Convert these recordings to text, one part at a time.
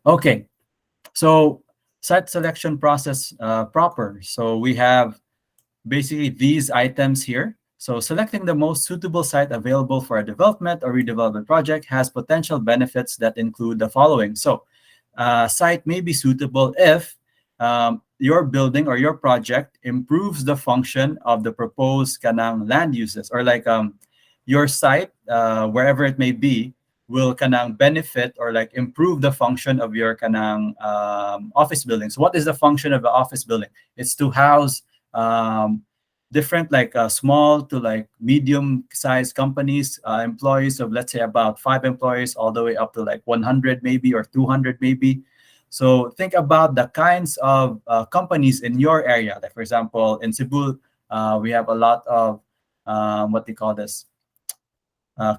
Okay, so site selection process proper. So we have basically these items here. So selecting the most suitable site available for a development or redevelopment project has potential benefits that include the following. So site may be suitable if your building or your project improves the function of the proposed kanang land uses, or like your site, wherever it may be, will kanang benefit or like improve the function of your kanang office buildings. What is the function of the office building? It's to house um, different like small to like medium sized companies, employees of let's say about 5 employees all the way up to like 100 maybe or 200 maybe. So think about the kinds of companies in your area. Like for example, in Cebu, we have a lot of what they call this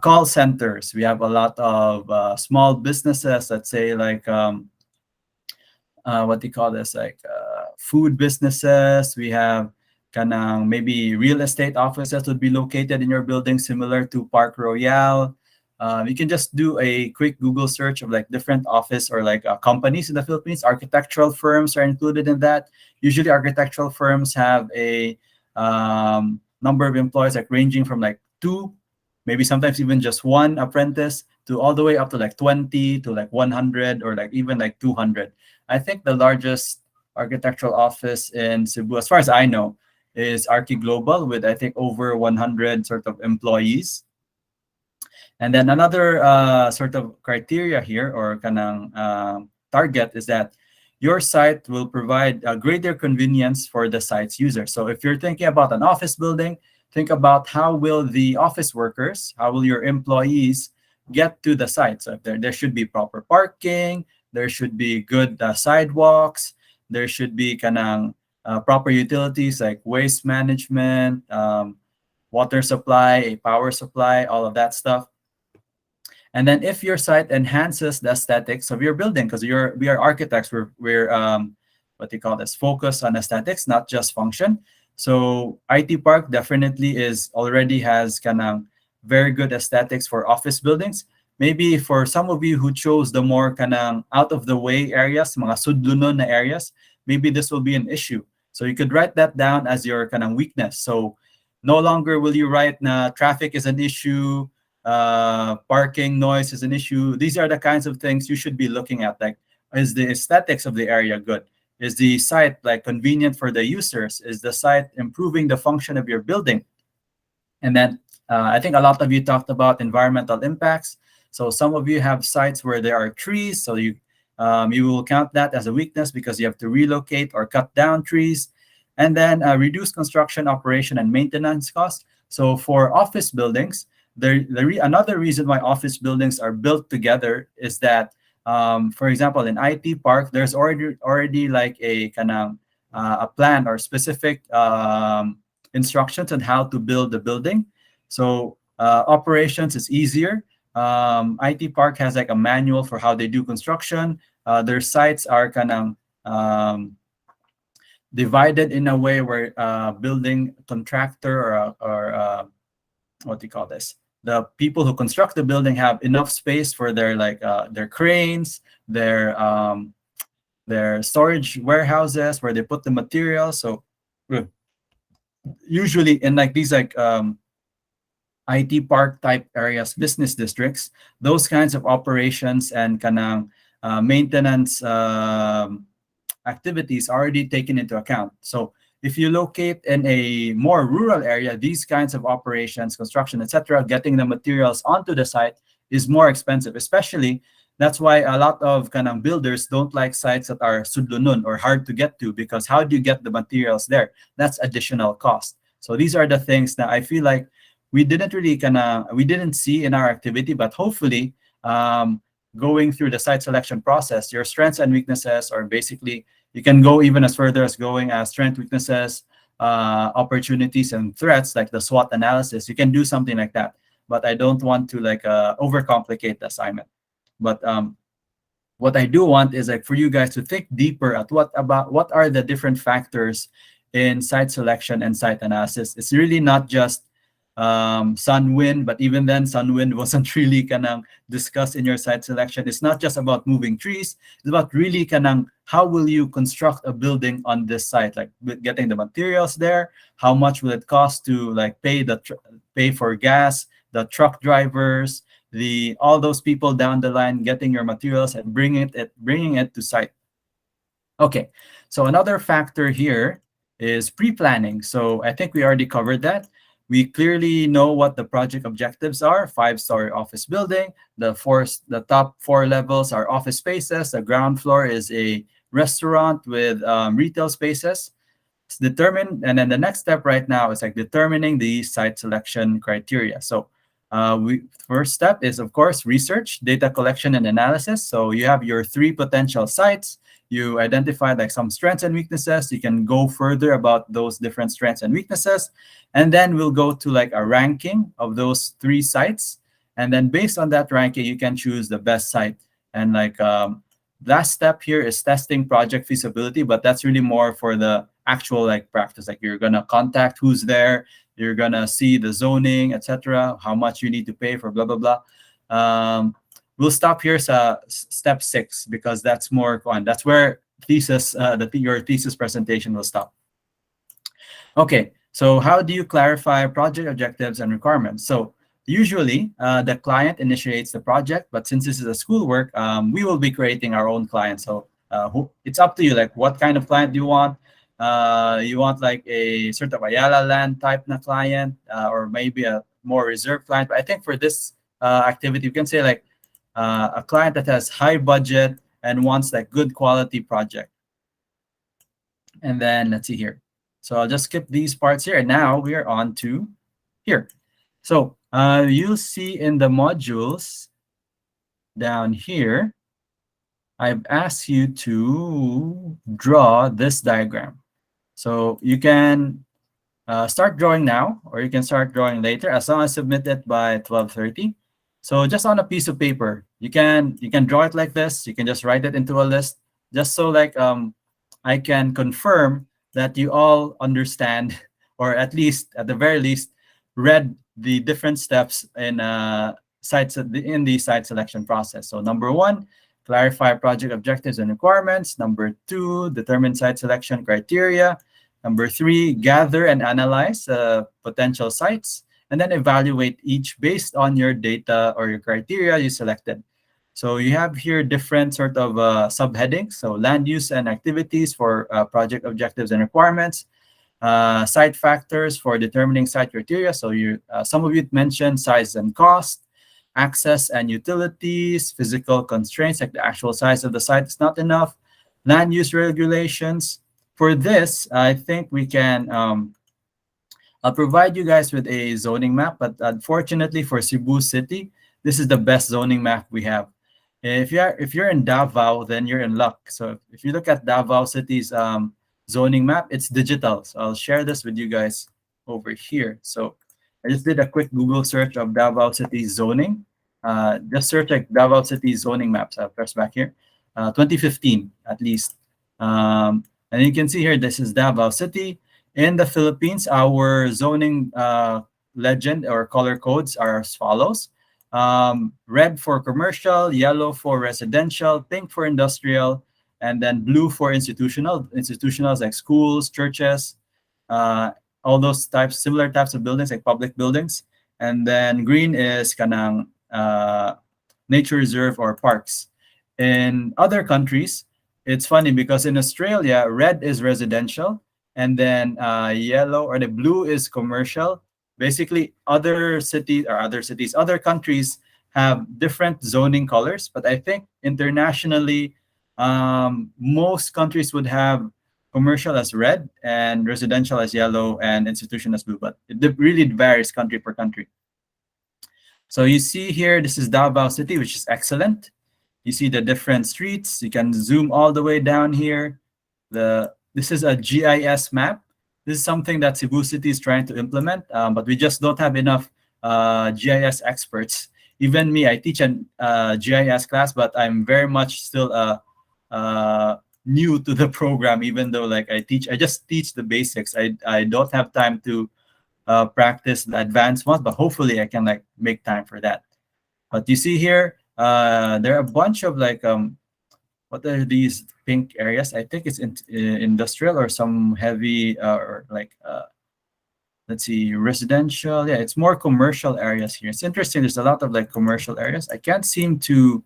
call centers. We have a lot of small businesses. Let's say like what do you call this, like food businesses. We have kanang maybe real estate offices would be located in your building, similar to Park Royale. You can just do a quick Google search of like different office or like companies in the Philippines. Architectural firms are included in that. Usually, architectural firms have a number of employees like ranging from like two, maybe sometimes even just one apprentice, to all the way up to like 20 to like 100 or like even like 200. I think the largest architectural office in Cebu, as far as I know, is Archi Global with I think over 100 sort of employees. And then another sort of criteria here or kanang target is that your site will provide a greater convenience for the site's user. So if you're thinking about an office building, think about how will the office workers, how will your employees get to the site. So if there should be proper parking, there should be good sidewalks, there should be kanang proper utilities like waste management, water supply, a power supply, all of that stuff. And then if your site enhances the aesthetics of your building, because we are architects, we're what they call this, focus on aesthetics, not just function. So IT Park definitely is already has kind of very good aesthetics for office buildings. Maybe for some of you who chose the more kind of out of the way areas, mga sudlunon na areas, maybe this will be an issue. So you could write that down as your kind of weakness. So no longer will you write na traffic is an issue, parking noise is an issue. These are the kinds of things you should be looking at. Like, is the aesthetics of the area good? Is the site like convenient for the users? Is the site improving the function of your building? And then I think a lot of you talked about environmental impacts. So some of you have sites where there are trees, so you will count that as a weakness because you have to relocate or cut down trees. And then reduce construction, operation, and maintenance costs. So for office buildings, another reason why office buildings are built together is that, for example, in IT Park, there's already like a kind of a plan or specific instructions on how to build the building. So operations is easier. IT Park has like a manual for how they do construction. Their sites are kind of divided in a way where building contractor or what do you call this? The people who construct the building have enough space for their like their cranes, their storage warehouses where they put the materials. So usually in like these like IT Park type areas, business districts, those kinds of operations and kind of maintenance activities are already taken into account. So if you locate in a more rural area, these kinds of operations, construction, etc., getting the materials onto the site is more expensive. Especially, that's why a lot of kind of builders don't like sites that are sudlunun or hard to get to, because how do you get the materials there? That's additional cost. So these are the things that I feel like we didn't see in our activity, but hopefully going through the site selection process, your strengths and weaknesses are basically, you can go even as further as going as strength, weaknesses, opportunities, and threats, like the SWOT analysis. You can do something like that, but I don't want to like overcomplicate the assignment. But what I do want is like for you guys to think deeper at what are the different factors in site selection and site analysis. It's really not just sun wind, but even then sun wind wasn't really kanang discussed in your site selection. It's not just about moving trees, it's about really kanang how will you construct a building on this site, like with getting the materials there, how much will it cost to like pay for gas, the truck drivers, the all those people down the line getting your materials and bringing it to site. Okay, so another factor here is pre-planning. So I think we already covered that. We clearly know what the project objectives are: five-story office building. The top four levels are office spaces. The ground floor is a restaurant with retail spaces. It's determined, and then the next step right now is like determining the site selection criteria. So first step is, of course, research, data collection, and analysis. So you have your three potential sites. You identify like some strengths and weaknesses. You can go further about those different strengths and weaknesses. And then we'll go to like a ranking of those three sites. And then based on that ranking, you can choose the best site. And like last step here is testing project feasibility, but that's really more for the actual like practice. Like you're gonna contact who's there, you're gonna see the zoning, etc., how much you need to pay for blah blah blah. We'll stop here sa step 6 because that's more fun. That's where your thesis presentation will stop. Okay, so how do you clarify project objectives and requirements? So usually the client initiates the project, but since this is a schoolwork, we will be creating our own client. So it's up to you, like what kind of client do you want? You want like a sort of Ayala land type na client, or maybe a more reserved client. But I think for this activity, you can say like a client that has high budget and wants like good quality project. And then let's see here. So I'll just skip these parts here. And now we are on to here. So you'll see in the modules down here, I've asked you to draw this diagram. So you can start drawing now, or you can start drawing later, as long as submit it by 12:30. So just on a piece of paper, you can draw it like this. You can just write it into a list, just so like I can confirm that you all understand, or at the very least, read the different steps in the site selection process. So number 1, clarify project objectives and requirements. Number 2, determine site selection criteria. Number 3, gather and analyze potential sites, and then evaluate each based on your data or your criteria you selected. So you have here different sort of subheadings. So land use and activities for project objectives and requirements. Site factors for determining site criteria. So some of you mentioned size and cost, access and utilities, physical constraints, like the actual size of the site is not enough, land use regulations. For this, I think we can, I'll provide you guys with a zoning map, but unfortunately for Cebu City, this is the best zoning map we have. If you're in Davao, then you're in luck. So if you look at Davao City's zoning map, it's digital. So I'll share this with you guys over here. So I just did a quick Google search of Davao City zoning. Just search like Davao City zoning maps. I'll press back here. 2015 at least. And you can see here, this is Davao City. In the Philippines, our zoning legend or color codes are as follows. Red for commercial, yellow for residential, pink for industrial, and then blue for institutional. Institutionals like schools, churches, all those similar types of buildings like public buildings. And then green is kanang nature reserve or parks. In other countries, it's funny because in Australia, red is residential, and then yellow or the blue is commercial. Basically, other countries have different zoning colors, but I think internationally, most countries would have commercial as red and residential as yellow and institution as blue, but it really varies country per country. So you see here, this is Davao City, which is excellent. You see the different streets. You can zoom all the way down here. This is a GIS map. This is something that Cebu City is trying to implement, but we just don't have enough GIS experts. Even me, I teach a GIS class, but I'm very much still new to the program, even though like I just teach the basics. I don't have time to practice the advanced ones, but hopefully I can like make time for that. But you see here, there are a bunch of like what are these pink areas? I think it's industrial or some heavy or like let's see, residential. Yeah, it's more commercial areas here. It's interesting. There's a lot of like commercial areas. I can't seem to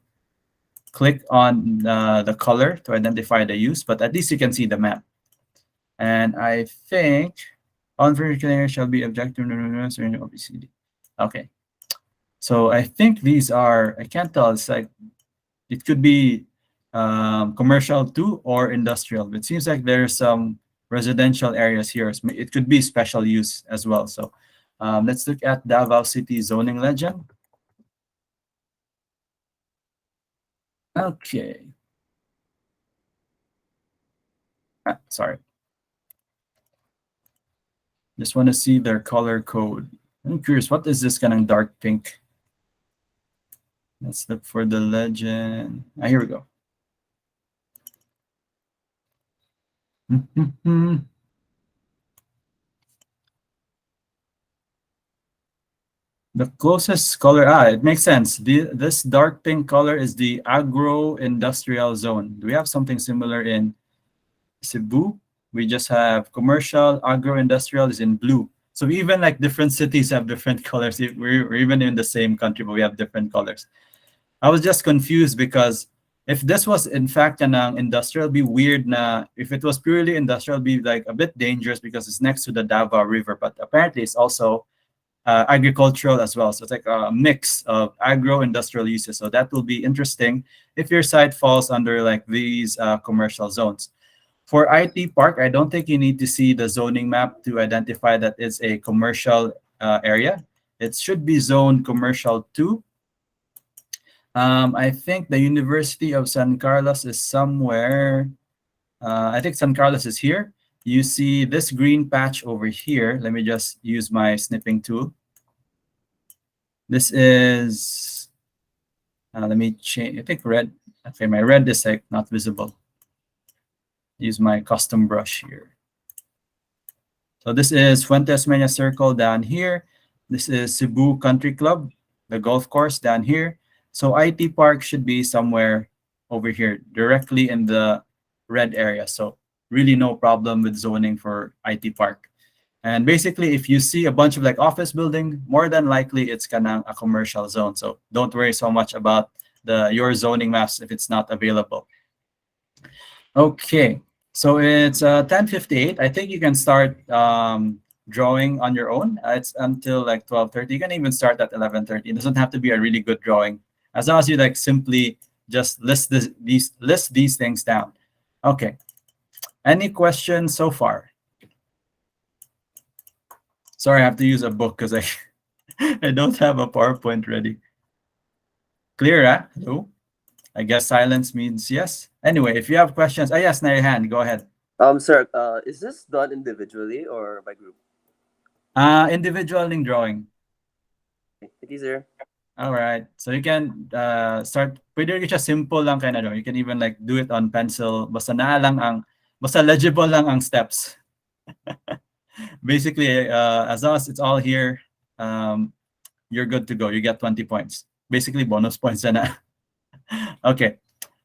click on the color to identify the use, but at least you can see the map. And I think on area shall be objective OBCD. Okay. So I think these are, I can't tell. It's like, it could be commercial too or industrial. But it seems like there's some residential areas here. It could be special use as well. So let's look at Davao City zoning legend. Okay. Sorry. Just want to see their color code. I'm curious, what is this kind of dark pink? Let's look for the legend. Here we go. The closest color, it makes sense. This dark pink color is the agro-industrial zone. Do we have something similar in Cebu? We just have commercial, agro-industrial is in blue. So even like different cities have different colors. We're even in the same country, but we have different colors. I was just confused because if this was in fact an industrial, it'd be weird na if it was purely industrial, it'd be like a bit dangerous because it's next to the Davao River, but apparently it's also agricultural as well. So it's like a mix of agro-industrial uses. So that will be interesting if your site falls under like these commercial zones. For IT Park, I don't think you need to see the zoning map to identify that it's a commercial area. It should be zoned commercial too. I think the University of San Carlos is somewhere. I think San Carlos is here. You see this green patch over here. Let me just use my snipping tool. This is, let me change, I think red. Okay, my red is like not visible. Use my custom brush here. So this is Fuentes Mena Circle down here. This is Cebu Country Club, the golf course down here. So IT Park should be somewhere over here, directly in the red area. So really no problem with zoning for IT Park. And basically, if you see a bunch of like office building, more than likely it's kind a commercial zone. So don't worry so much about your zoning maps if it's not available. Okay, so it's 10:58. I think you can start drawing on your own. It's until like 12:30. You can even start at 11:30. It doesn't have to be a really good drawing, as long as you like simply just list these things down. Okay. Any questions so far? Sorry, I have to use a book because I don't have a PowerPoint ready. Clear, huh? Hello? I guess silence means yes. Anyway, if you have questions, yes, na your hand. Go ahead. Sir, is this done individually or by group? Individual drawing. Thank you, sir. All right. So you can start. Pwede rin siya simple lang kaya na. You can even like do it on pencil. Basta legible lang ang steps. Basically, as long as it's all here, you're good to go. You get 20 points. Basically, bonus points na. Okay.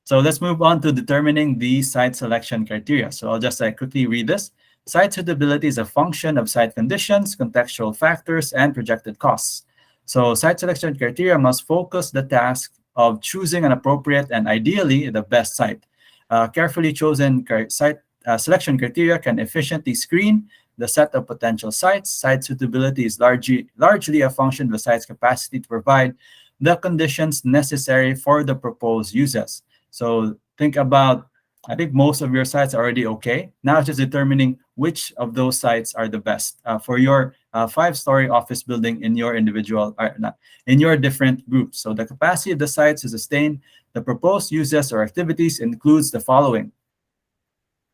So let's move on to determining the site selection criteria. So I'll just quickly read this. Site suitability is a function of site conditions, contextual factors, and projected costs. So site selection criteria must focus the task of choosing an appropriate and ideally the best site. Carefully chosen site selection criteria can efficiently screen the set of potential sites. Site suitability is largely a function of the site's capacity to provide the conditions necessary for the proposed uses. So think about, I think most of your sites are already okay. Now it's just determining which of those sites are the best for your 5-story office building in your in your different groups. So the capacity of the sites to sustain the proposed uses or activities includes the following.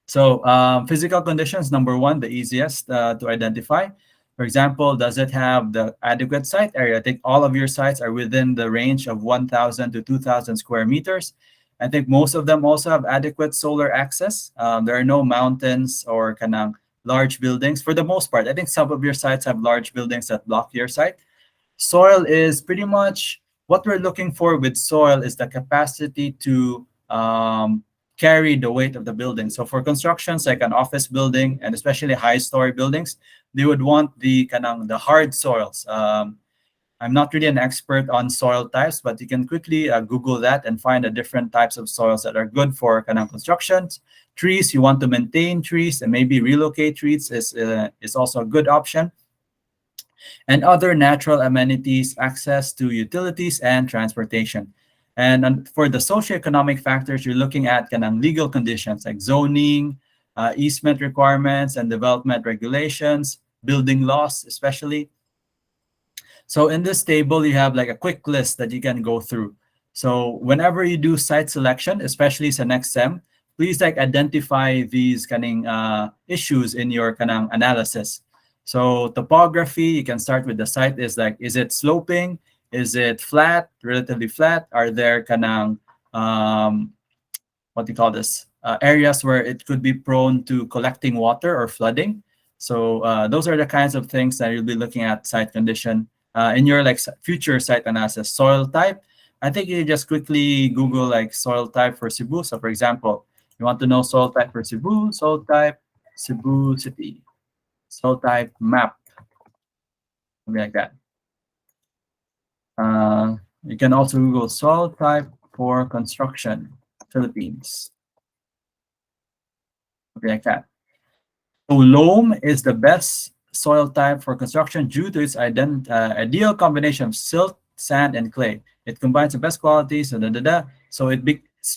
So physical conditions, number one, the easiest to identify. For example, does it have the adequate site area? I think all of your sites are within the range of 1,000 to 2,000 square meters. I think most of them also have adequate solar access. There are no mountains or kanang large buildings. For the most part, I think some of your sites have large buildings that block your site. Soil is pretty much what we're looking for with soil is the capacity to carry the weight of the building. So for constructions like an office building and especially high-story buildings, they would want the hard soils. I'm not really an expert on soil types, but you can quickly Google that and find the different types of soils that are good for constructions. Trees, you want to maintain trees and maybe relocate trees is also a good option. And other natural amenities, access to utilities and transportation. And for the socioeconomic factors, you're looking at legal conditions like zoning, easement requirements and development regulations, building laws especially. So in this table, you have like a quick list that you can go through. So whenever you do site selection, especially sa next SEM, please like identify these issues in your analysis. So topography, you can start with the site is like, is it sloping? Is it flat, relatively flat? Are there what do you call this? Areas where it could be prone to collecting water or flooding. So those are the kinds of things that you'll be looking at site condition in your future site analysis. Soil type, I think you just quickly Google like soil type for Cebu. So for example, you want to know soil type for Cebu, soil type, Cebu City, soil type map, something like that. You can also Google soil type for construction, Philippines, something like that. So loam is the best soil type for construction due to its ideal combination of silt, sand, and clay. It combines the best qualities. So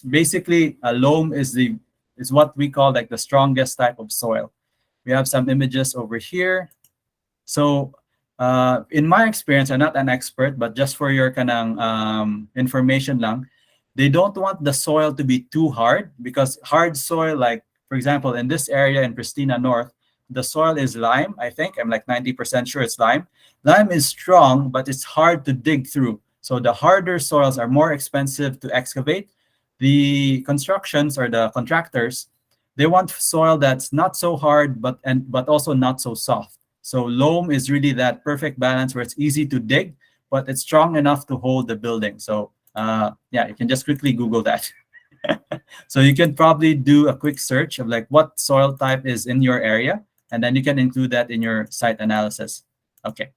basically loam is what we call like the strongest type of soil. We have some images over here. So in my experience, I'm not an expert, but just for your information lang, they don't want the soil to be too hard because hard soil, like for example, in this area in Pristina North, the soil is lime. I think I'm like 90% sure it's lime. Lime is strong, but it's hard to dig through. So the harder soils are more expensive to excavate. The constructions or the contractors, they want soil that's not so hard, but also not so soft. So loam is really that perfect balance where it's easy to dig, but it's strong enough to hold the building. So yeah, you can just quickly Google that. So you can probably do a quick search of like what soil type is in your area, and then you can include that in your site analysis. Okay.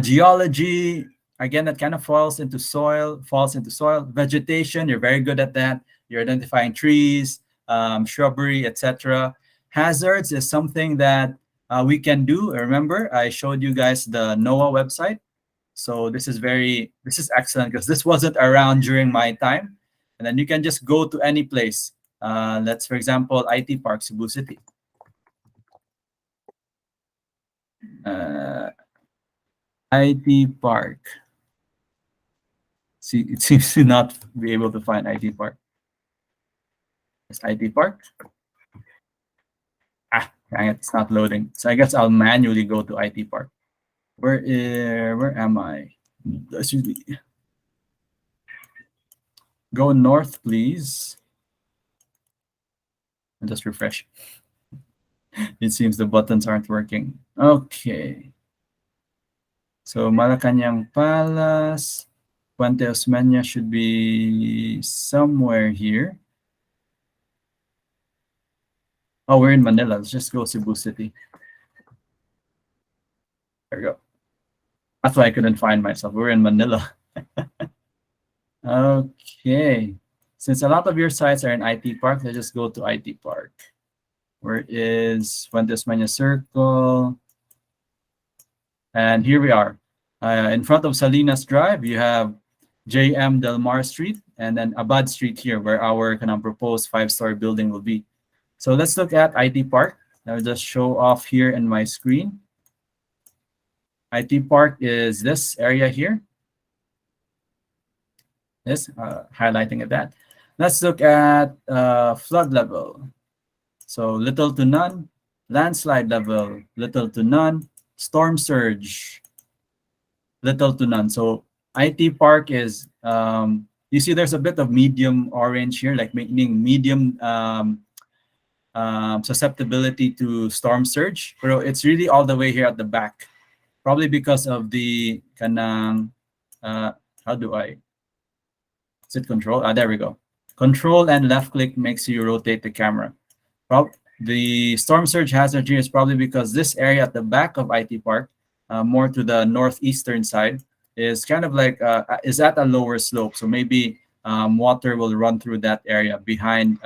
Geology, again, that kind of falls into soil. Vegetation, you're very good at that. You're identifying trees, shrubbery, etc. Hazards is something that we can do. Remember, I showed you guys the NOAA website. So this is excellent because this wasn't around during my time. And then you can just go to any place. Let's, for example, IT Park, Cebu City. IT Park. See, it seems to not be able to find IT Park. It's IT Park. It's not loading. So I guess I'll manually go to IT Park. Where am I? Let's go north, please. And just refresh. It seems the buttons aren't working. Okay. So Malacañang Palace, Puente Osmeña should be somewhere here. Oh, we're in Manila. Let's just go Cebu City. There we go. That's why I couldn't find myself. We're in Manila. Okay. Since a lot of your sites are in IT Park, let's just go to IT Park. Where is Puente Osmeña Circle? And here we are. In front of Salinas Drive, you have JM Del Mar Street and then Abad Street here, where our proposed 5-story building will be. So let's look at IT Park. I'll just show off here in my screen. IT Park is this area here. This, highlighting at that. Let's look at flood level. So little to none. Landslide level, little to none. Storm surge, little to none. So IT Park is, you see there's a bit of medium orange here, like meaning medium susceptibility to storm surge. Pero it's really all the way here at the back, probably because of the kanang how do I is it control? There we go. Control and left click makes you rotate the camera. The storm surge hazard here is probably because this area at the back of IT Park, more to the northeastern side, is kind of like is at a lower slope. So maybe water will run through that area behind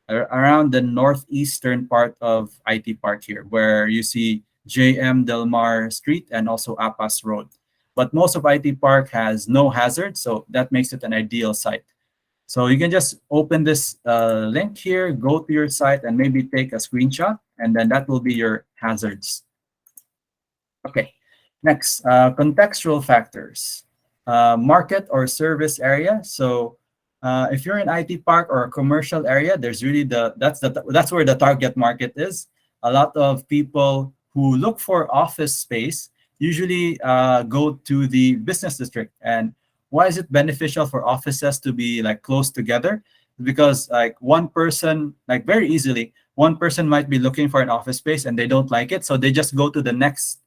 around the northeastern part of IT Park here, where you see JM Del Mar Street and also Apas Road. But most of IT Park has no hazard, so that makes it an ideal site. So you can just open this link here, go to your site, and maybe take a screenshot, and then that will be your hazards. Okay, next, contextual factors. Market or service area. So if you're in IT park or a commercial area, there's really that's where the target market is. A lot of people who look for office space usually go to the business district. And why is it beneficial for offices to be like close together? Because like one person, like very easily, one person might be looking for an office space and they don't like it, so they just go to the next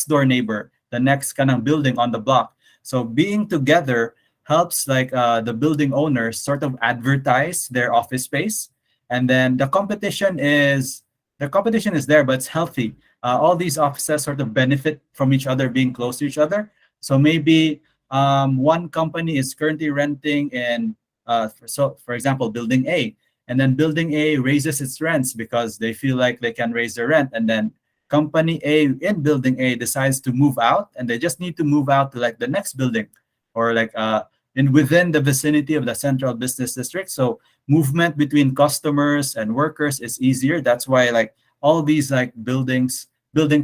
door neighbor, the next kind of building on the block. So being together helps like the building owners sort of advertise their office space, and then the competition is there, but it's healthy. All these offices sort of benefit from each other being close to each other. So maybe one company is currently renting in, for example, building A, and then building A raises its rents because they feel like they can raise their rent, and then company A in building A decides to move out, and they just need to move out to like the next building, or like in within the vicinity of the central business district. So movement between customers and workers is easier. That's why like all these like building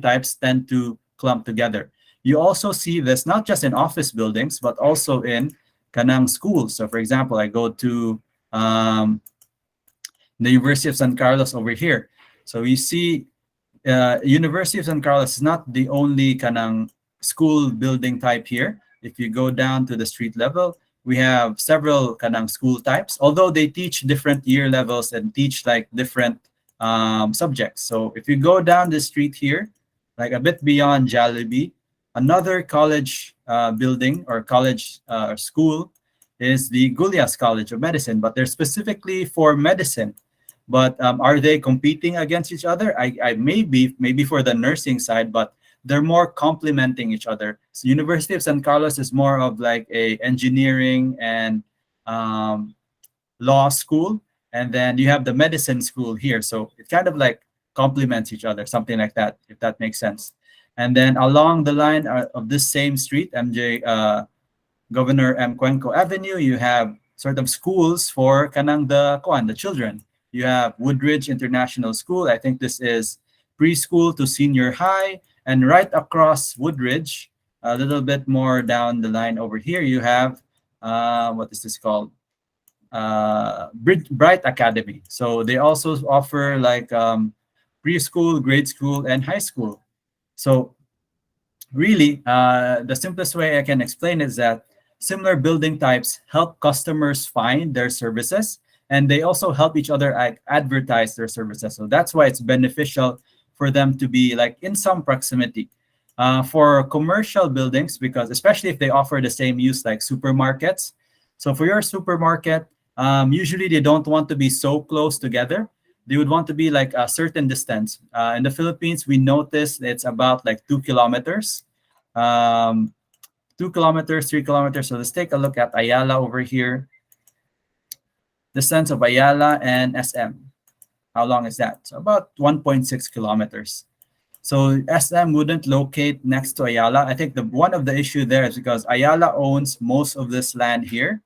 types tend to clump together. You also see this not just in office buildings, but also in kanang schools. So for example, I go to the University of San Carlos over here. So you see University of San Carlos is not the only kanang school building type here. If you go down to the street level, we have several kanang school types, although they teach different year levels and teach like different subjects. So if you go down the street here, like a bit beyond Jollibee, another college building or college school is the Gulyas College of Medicine, but they're specifically for medicine. But are they competing against each other? I maybe for the nursing side, but they're more complementing each other. So University of San Carlos is more of like a engineering and law school, and then you have the medicine school here. So it kind of like complements each other, something like that, if that makes sense. And then along the line of this same street, Governor M. Cuenco Avenue, you have sort of schools for kanang the children. You have Woodridge International School. I think this is preschool to senior high. And right across Woodridge, a little bit more down the line over here, you have, what is this called? Bright Academy. So they also offer like preschool, grade school, and high school. So really, the simplest way I can explain is that similar building types help customers find their services, and they also help each other advertise their services. So that's why it's beneficial for them to be like in some proximity. For commercial buildings, because especially if they offer the same use like supermarkets. So for your supermarket, usually they don't want to be so close together. They would want to be like a certain distance. In the Philippines, we noticed it's about like 2 kilometers. 2 kilometers, 3 kilometers. So let's take a look at Ayala over here. Distance of Ayala and SM. How long is that? So about 1.6 kilometers. So SM wouldn't locate next to Ayala. I think one of the issue there is because Ayala owns most of this land here.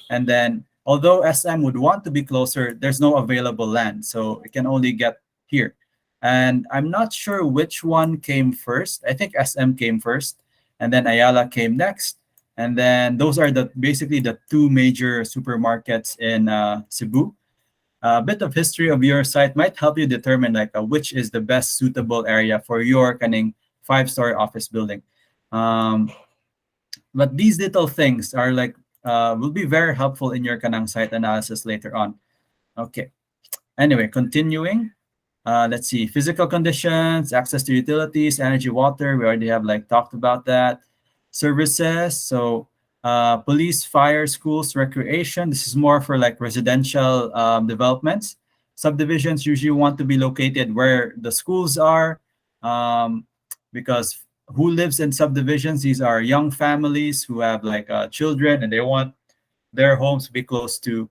And then although SM would want to be closer, there's no available land. So it can only get here. And I'm not sure which one came first. I think SM came first, and then Ayala came next. And then those are basically the two major supermarkets in Cebu. A bit of history of your site might help you determine like which is the best suitable area for your kaning 5-story office building. But these little things are like will be very helpful in your kanang site analysis later on. Okay. Anyway, continuing. Let's see, physical conditions, access to utilities, energy, water. We already have like talked about that. Services, so police, fire, schools, recreation. This is more for like residential developments. Subdivisions usually want to be located where the schools are, um, because who lives in subdivisions? These are young families who have like children, and they want their homes to be close to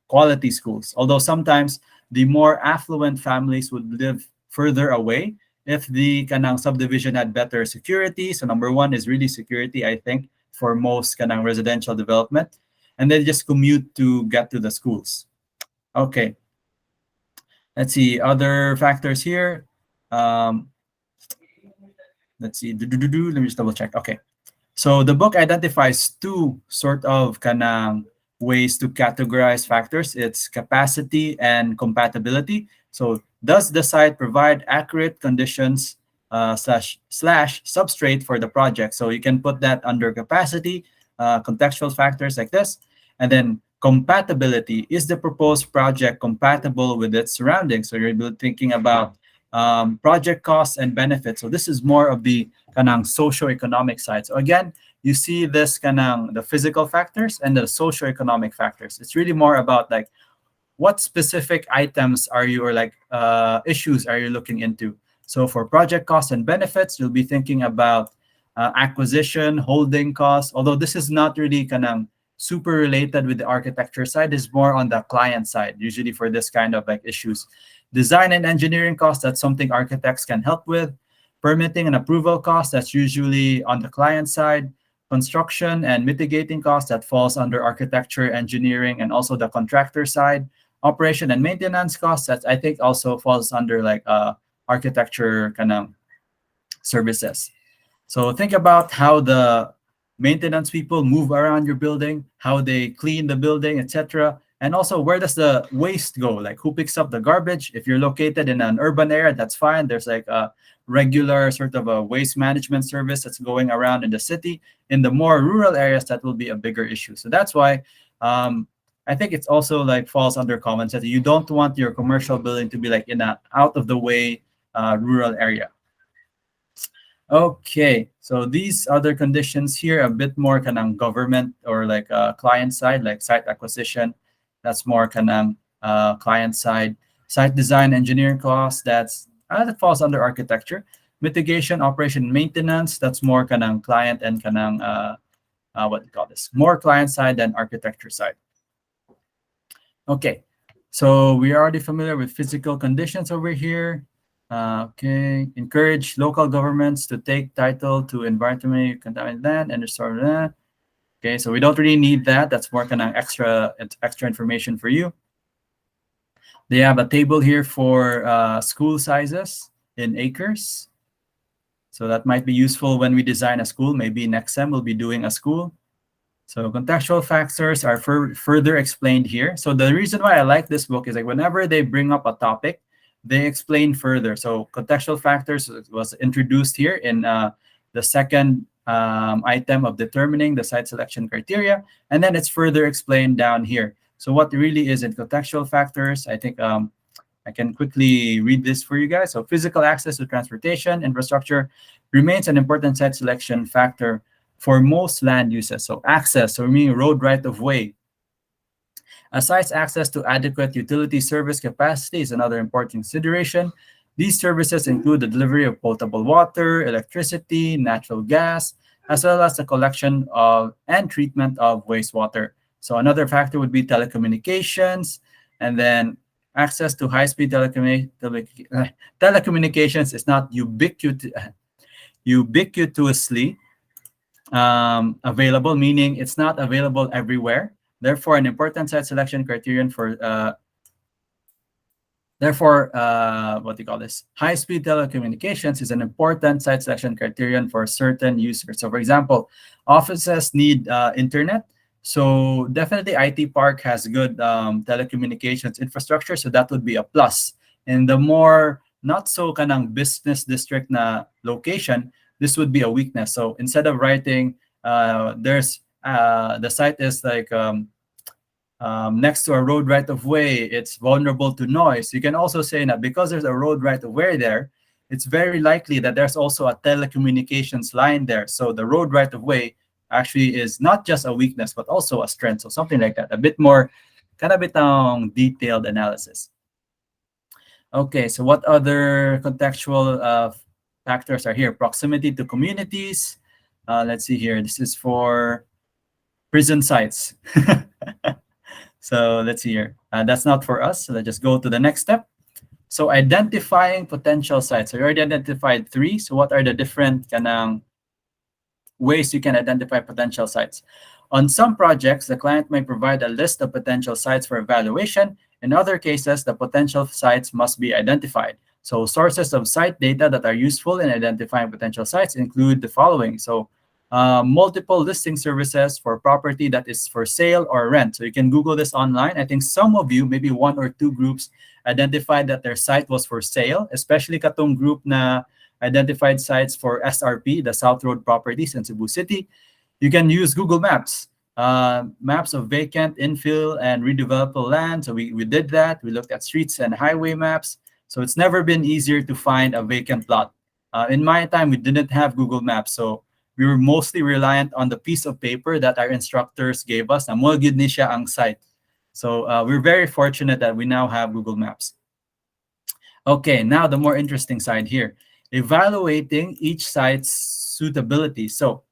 quality schools. Although sometimes the more affluent families would live further away if the kanang subdivision had better security. So number one is really security, I think, for most kanang residential development, and then just commute to get to the schools. Okay, let's see other factors here. Um, let's see. Let me just double check. Okay. So the book identifies two sort of kanang ways to categorize factors. It's capacity and compatibility. So does the site provide accurate conditions slash substrate for the project? So you can put that under capacity, contextual factors like this. And then compatibility, is the proposed project compatible with its surroundings? So you're thinking about project costs and benefits. So this is more of the kanang socio-economic side. So again, you see this kanang the physical factors and the socio-economic factors. It's really more about like what specific items are you or like issues are you looking into. So for project costs and benefits, you'll be thinking about acquisition, holding costs. Although this is not really kanang super related with the architecture side, is more on the client side, usually for this kind of like issues. Design and engineering costs, that's something architects can help with. Permitting and approval costs, that's usually on the client side. Construction and mitigating costs, that falls under architecture, engineering, and also the contractor side. Operation and maintenance costs, that I think also falls under like architecture kind of services. So think about how the maintenance people move around your building, how they clean the building, etc. And also, where does the waste go? Like, who picks up the garbage? If you're located in an urban area, that's fine. There's like a regular sort of a waste management service that's going around in the city. In the more rural areas, that will be a bigger issue. So that's why I think it's also like falls under common sense. You don't want your commercial building to be like in a out of the way rural area. Okay, so these other conditions here, a bit more kind of government or like client side, like site acquisition. That's more kind of client side. Site design, engineering costs, that falls under architecture. Mitigation, operation, maintenance, that's more kind of client and kind of what do you call this? More client side than architecture side. Okay, so we are already familiar with physical conditions over here. Okay, encourage local governments to take title to environmentally contaminated land and restore that. Okay, so we don't really need that. That's more kind of extra information for you. They have a table here for school sizes in acres. So that might be useful when we design a school. Maybe next sem we'll be doing a school. So contextual factors are further explained here. So the reason why I like this book is like whenever they bring up a topic, they explain further. So contextual factors was introduced here in the second item of determining the site selection criteria, and then it's further explained down here. So what really is in contextual factors, I think I can quickly read this for you guys. So physical access to transportation infrastructure remains an important site selection factor for most land uses. So access, so meaning road right of way. A site's access to adequate utility service capacity is another important consideration. These services include the delivery of potable water, electricity, natural gas, as well as the collection of and treatment of wastewater. So another factor would be telecommunications, and then access to high-speed telecommunications is not ubiquitously available, meaning it's not available everywhere. Therefore, an important site selection criterion for what do you call this? High-speed telecommunications is an important site selection criterion for certain users. So, for example, offices need internet. So definitely IT Park has good telecommunications infrastructure. So that would be a plus. In the more not so kanang business district na location, this would be a weakness. So instead of writing, the site is like next to a road right of way, it's vulnerable to noise. You can also say that because there's a road right of way there, it's very likely that there's also a telecommunications line there. So the road right of way actually is not just a weakness, but also a strength. So something like that, a bit more kind of detailed analysis. Okay, so what other contextual factors are here? Proximity to communities. Let's see here. This is for prison sites. So let's see here. That's not for us. So let's just go to the next step. So identifying potential sites. So you already identified 3. So what are the different ways you can identify potential sites? On some projects, the client may provide a list of potential sites for evaluation. In other cases, the potential sites must be identified. So sources of site data that are useful in identifying potential sites include the following. So multiple listing services for property that is for sale or rent. So you can Google this online. I think some of you, maybe 1 or 2 groups, identified that their site was for sale, especially katong group na identified sites for SRP, the South Road properties in Cebu City. You can use Google Maps, maps of vacant, infill, and redevelopable land. So we did that. We looked at streets and highway maps. So it's never been easier to find a vacant lot. In my time, we didn't have Google Maps. So we were mostly reliant on the piece of paper that our instructors gave us. Mo gyud ni siya ang site. So we're very fortunate that we now have Google Maps. Okay, now the more interesting side here. Evaluating each site's suitability. So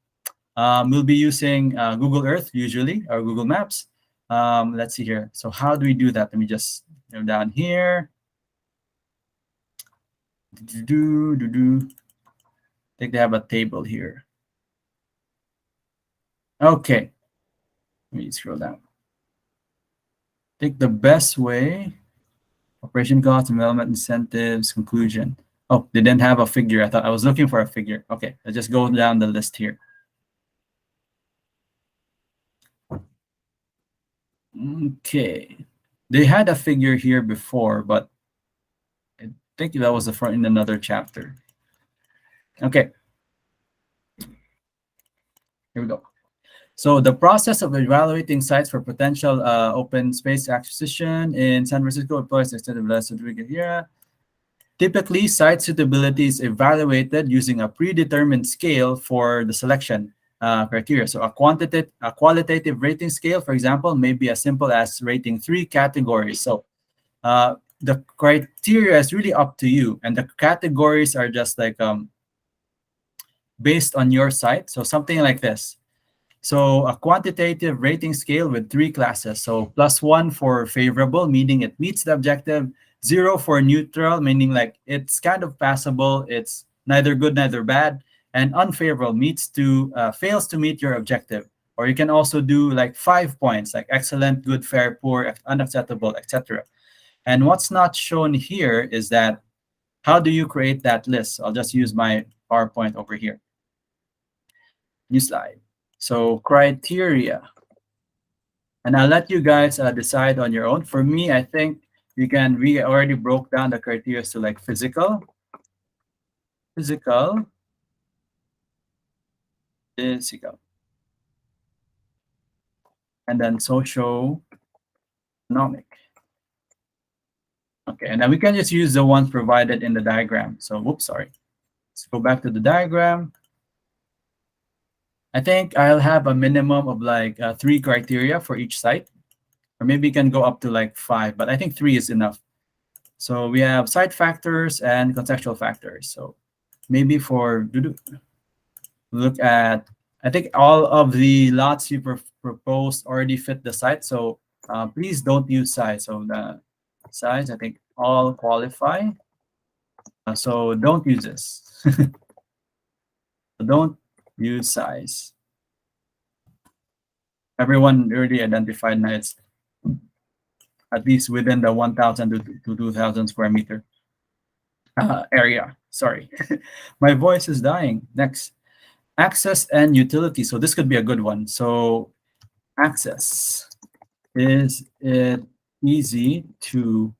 we'll be using Google Earth usually, or Google Maps. Let's see here. So how do we do that? Let me just go down here. I think they have a table here. Okay. Let me scroll down. I think the best way, operation costs, development incentives, conclusion. Oh, they didn't have a figure. I thought I was looking for a figure. Okay, let's just go down the list here. Okay, they had a figure here before, but I think that was in another chapter. Okay, here we go. So the process of evaluating sites for potential open space acquisition in San Francisco employs extensive certificate here. Typically, site suitability is evaluated using a predetermined scale for the selection criteria. So a qualitative rating scale, for example, may be as simple as rating 3 categories. So the criteria is really up to you, and the categories are just like based on your site. So something like this. So a quantitative rating scale with 3 classes. So +1 for favorable, meaning it meets the objective. 0 for neutral, meaning like it's kind of passable. It's neither good, neither bad. And unfavorable fails to meet your objective. Or you can also do like 5 points, like excellent, good, fair, poor, unacceptable, etc. And what's not shown here is that how do you create that list? I'll just use my PowerPoint over here. New slide. So criteria. And I'll let you guys decide on your own. For me, I think we already broke down the criteria to like physical, and then socio-economic. Okay, and then we can just use the ones provided in the diagram. So, whoops, sorry. Let's go back to the diagram. I think I'll have a minimum of like 3 criteria for each site, or maybe you can go up to like 5, but I think 3 is enough. So we have site factors and contextual factors. So maybe look at, I think all of the lots you proposed already fit the site. So please don't use size. So the size, I think all qualify. So don't use this. Don't use size. Everyone already identified now it's at least within the 1,000 to 2,000 square meter area. Sorry, my voice is dying. Next, access and utility. So this could be a good one. So access, is it easy to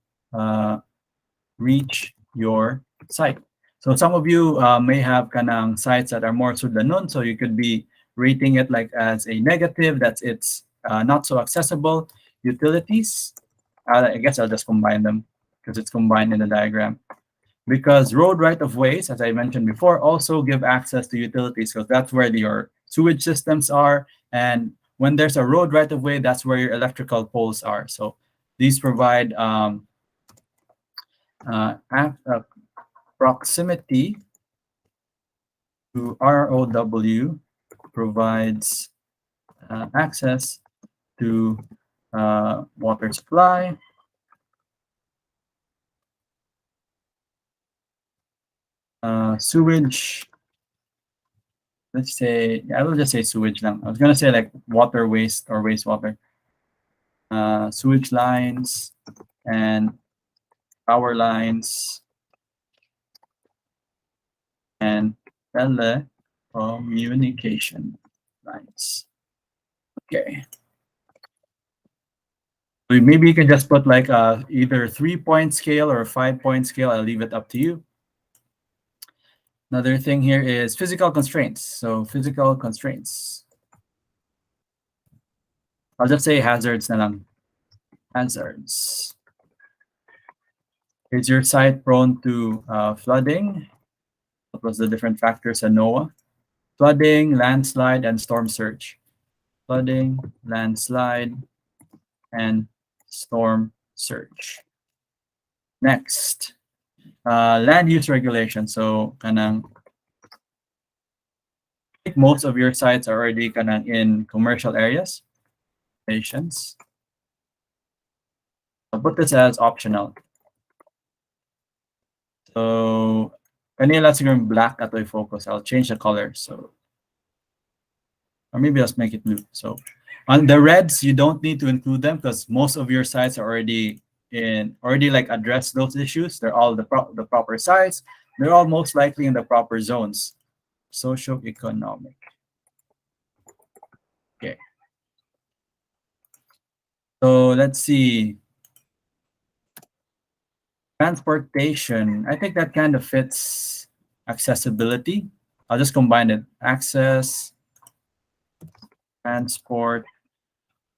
reach your site? So some of you may have kanang sites that are more sudanon, so you could be rating it like as a negative, that it's not so accessible. utilities. I guess I'll just combine them because it's combined in the diagram. Because road right-of-ways, as I mentioned before, also give access to utilities because that's where your sewage systems are. And when there's a road right-of-way, that's where your electrical poles are. So these provide proximity to ROW provides access to water supply, sewage. Let's say, I will just say sewage lang. I was gonna say like water waste or wastewater. Sewage lines and power lines and telecommunication lines. Okay. So maybe you can just put like either 3-point scale or a 5-point scale. I'll leave it up to you. Another thing here is physical constraints. So physical constraints. I'll just say hazards na lang. Hazards. Is your site prone to flooding? What was the different factors at NOAA? Flooding, landslide, and storm surge. Flooding, landslide, and storm surge. Next, land use regulation. So kanang I think most of your sites are already kanang in commercial areas. Patients. I'll put this as optional. So kanila siguro black ato focus. I'll change the color. So or maybe I'll make it blue. So on the reds, you don't need to include them because most of your sites are already like address those issues. They're all the proper size. They're all most likely in the proper zones. Socioeconomic. Okay. So let's see. Transportation. I think that kind of fits accessibility. I'll just combine it. Access, transport,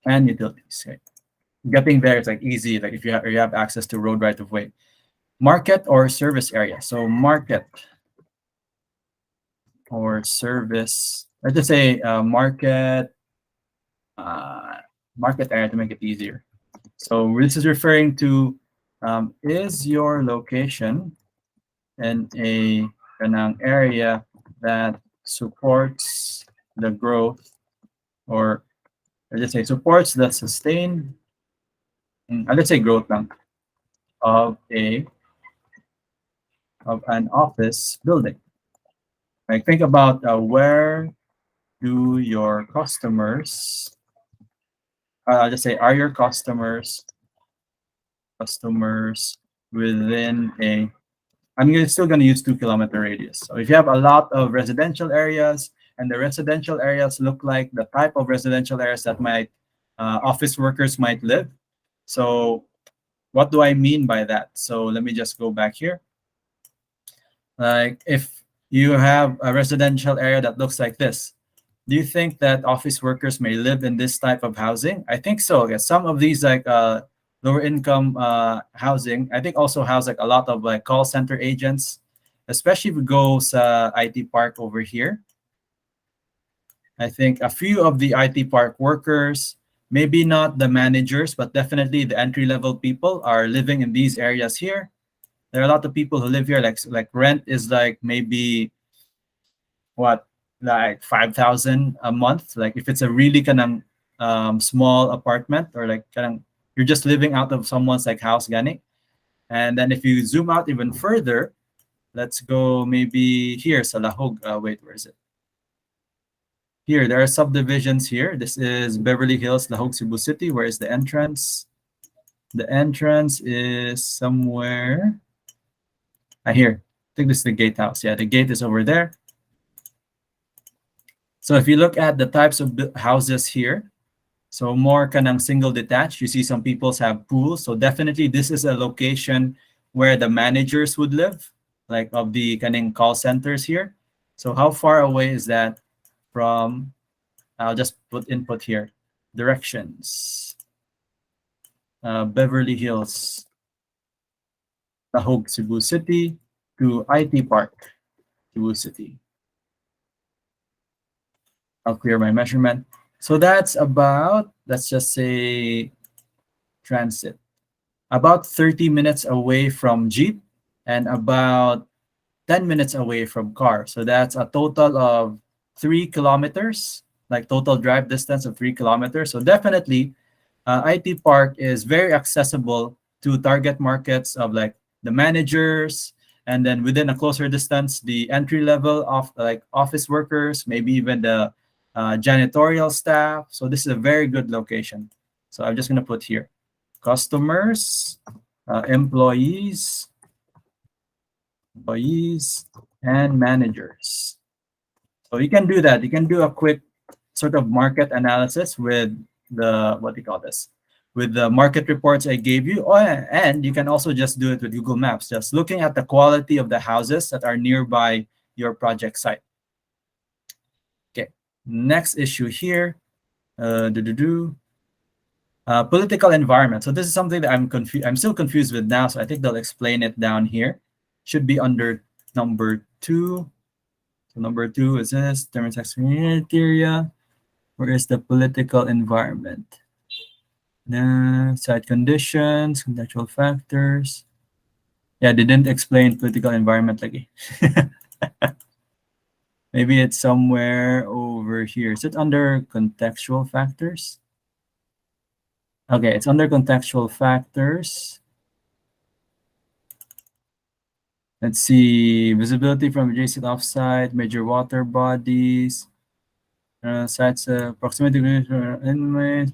and utilities. Okay. Getting there is like easy, like if you have access to road right of way. Market or service area. So market or service. Let's just say market area to make it easier. So this is referring to is your location in an area that supports the growth, or let's just say supports the sustained, let's say growth lang, of an office building. Like think about where do your customers, I'll just say, are your customers within I'm still going to use 2-kilometer radius. So if you have a lot of residential areas and the residential areas look like the type of residential areas that office workers might live. So what do I mean by that? So let me just go back here. Like if you have a residential area that looks like this, do you think that office workers may live in this type of housing? I think so. Yes. Some of these like lower income housing, I think also house like a lot of like call center agents, especially if we go sa IT park over here. I think a few of the IT park workers, maybe not the managers, but definitely the entry-level people are living in these areas here. There are a lot of people who live here, like rent is like maybe what, like 5,000 a month. Like if it's a really kind of small apartment, or like kind of you're just living out of someone's like house gani. And then if you zoom out even further, let's go maybe here sa Lahog. Wait, where is it? Here, there are subdivisions here. This is Beverly Hills, Lahog, Cebu City. Where is the entrance? The entrance is somewhere here. I think this is the gatehouse. Yeah, the gate is over there. So if you look at the types of houses here, so more kanang single detached, you see some peoples have pools. So definitely this is a location where the managers would live, like of the kanang call centers here. So how far away is that from, I'll just put input here, directions. Beverly Hills, Tahog, Cebu City, to IT Park, Cebu City. I'll clear my measurement. So that's about, let's just say, transit. About 30 minutes away from Jeep and about 10 minutes away from car. So that's a total of 3 kilometers, like total drive distance of 3 kilometers. So definitely, IT Park is very accessible to target markets of like the managers, and then within a closer distance, the entry level of like office workers, maybe even the janitorial staff. So this is a very good location. So I'm just going to put here customers, employees, and managers. So you can do that. You can do a quick sort of market analysis with the, what do you call this? With the market reports I gave you. Oh, and you can also just do it with Google Maps, just looking at the quality of the houses that are nearby your project site. Okay, next issue here. Political environment. So this is something that I'm still confused with now. So I think they'll explain it down here. Should be under number 2. So number 2 is this criteria. Where is the political environment? Site conditions, contextual factors. Yeah, they didn't explain political environment lagi. Maybe it's somewhere over here. Is it under contextual factors? Okay, it's under contextual factors. Let's see, visibility from adjacent offsite, major water bodies, sites, proximity to inmates.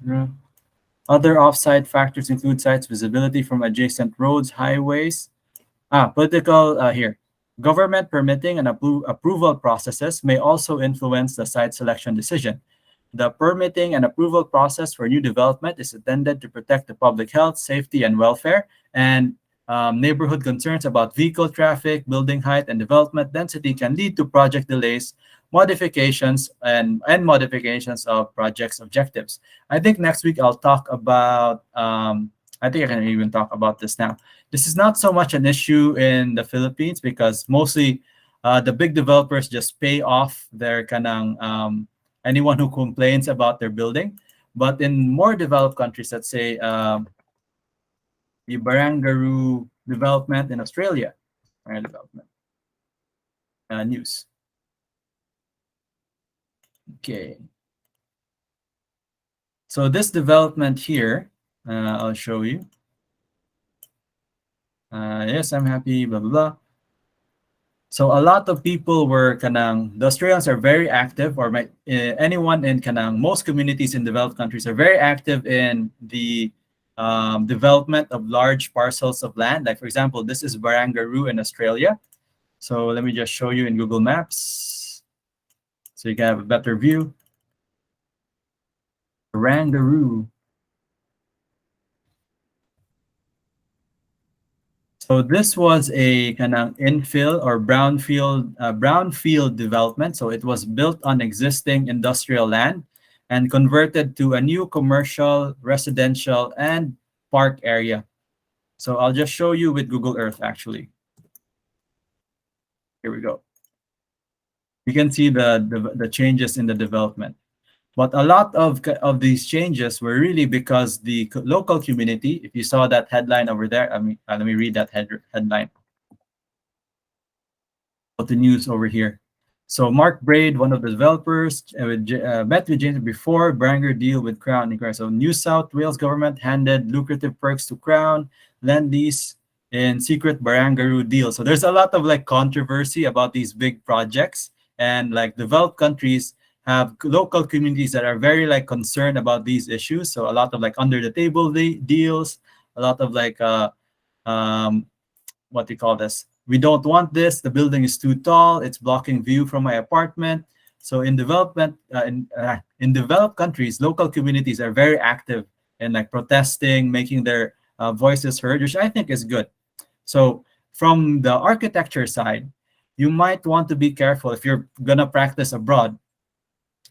Other offsite factors include sites visibility from adjacent roads, highways. Political here. Government permitting and approval processes may also influence the site selection decision. The permitting and approval process for new development is intended to protect the public health, safety, and welfare, and neighborhood concerns about vehicle traffic, building height, and development density can lead to project delays, modifications, and modifications of projects' objectives. I think next week I'll talk about, I think I can even talk about this now. This is not so much an issue in the Philippines because mostly the big developers just pay off their kanang anyone who complains about their building. But in more developed countries, let's say the Barangaroo development in Australia, development news. Okay. So this development here, I'll show you. Yes, I'm happy, blah, blah, blah. So a lot of people were kanang, the Australians are very active, or anyone in kanang, most communities in developed countries are very active in the development of large parcels of land. Like for example, this is Barangaroo in Australia. So let me just show you in Google Maps so you can have a better view. Barangaroo. So this was a kind of infill or brownfield development. So it was built on existing industrial land and converted to a new commercial, residential, and park area. So I'll just show you with Google Earth actually. Here we go. You can see the changes in the development. But a lot of these changes were really because the local community, if you saw that headline over there, I mean, let me read that headline. The news over here. So Mark Braid, one of the developers, met with James before Barangaroo deal with Crown. So New South Wales government handed lucrative perks to Crown, Lendlease in secret Barangaroo deal. So there's a lot of like controversy about these big projects, and like developed countries have local communities that are very like concerned about these issues. So a lot of like under the table deals, a lot of like what do you call this? We don't want this. The building is too tall. It's blocking view from my apartment. So in development, in developed countries, local communities are very active in like protesting, making their voices heard, which I think is good. So from the architecture side, you might want to be careful if you're gonna practice abroad.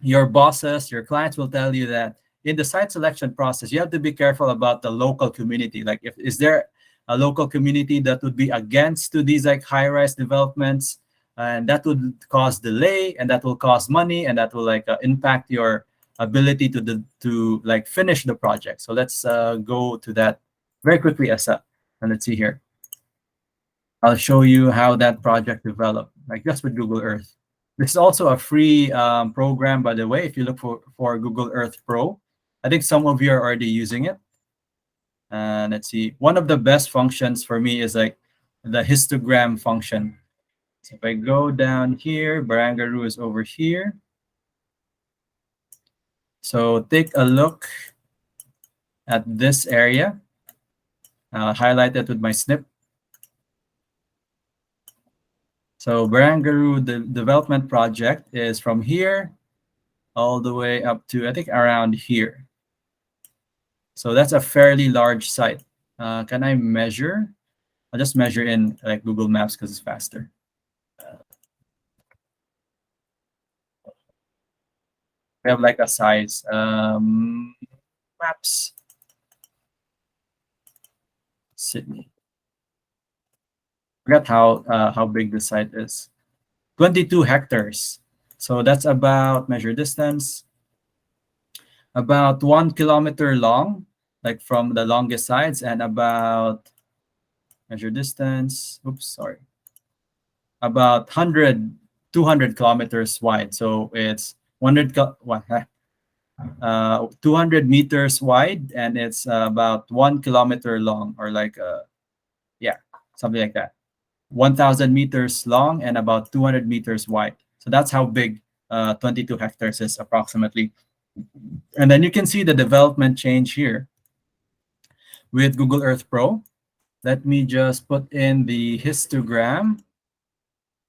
Your bosses, your clients will tell you that in the site selection process, you have to be careful about the local community. Like, if is there a local community that would be against to these like high-rise developments, and that would cause delay, and that will cost money, and that will like impact your ability to like finish the project. So let's go to that very quickly, Asa. And let's see here. I'll show you how that project developed, like just with Google Earth. This is also a free program, by the way. If you look for Google Earth Pro, I think some of you are already using it. And let's see, one of the best functions for me is like the histogram function. So if I go down here, Barangaroo is over here. So take a look at this area. I'll highlight it with my snip. So Barangaroo, the development project, is from here all the way up to, I think, around here. So that's a fairly large site. Can I measure? I'll just measure in like Google Maps because it's faster. We have like a size maps. Sydney. Forgot how big the site is. 22 hectares. So that's about, measure distance, about 1 kilometer long, like from the longest sides, and about, measure distance, oops, sorry, about 200 kilometers wide. So it's 200 meters wide, and it's about 1 kilometer long, or like yeah, something like that. 1,000 meters long and about 200 meters wide. So that's how big 22 hectares is approximately. And then you can see the development change here with Google Earth Pro. Let me just put in the histogram.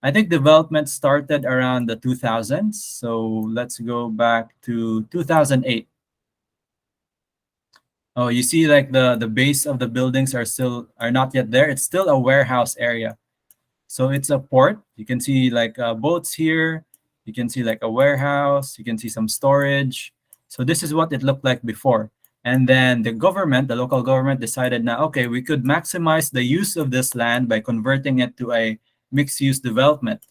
I think development started around the 2000s. So let's go back to 2008. Oh, you see like the base of the buildings are not yet there. It's still a warehouse area. So it's a port. You can see like boats here. You can see like a warehouse. You can see some storage. So this is what it looked like before. And then the local government decided now, okay, we could maximize the use of this land by converting it to a mixed-use development.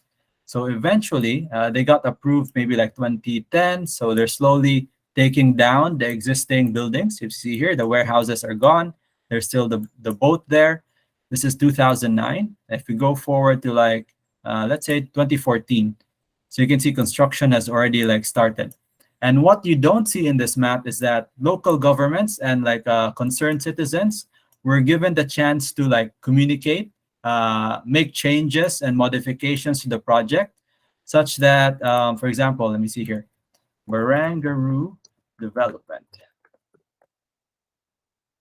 So eventually they got approved maybe like 2010. So they're slowly taking down the existing buildings. You see here, the warehouses are gone. There's still the boat there. This is 2009. If we go forward to like, let's say 2014, so you can see construction has already like started. And what you don't see in this map is that local governments and like concerned citizens were given the chance to like communicate, make changes and modifications to the project, such that, for example, let me see here, Barangaroo development.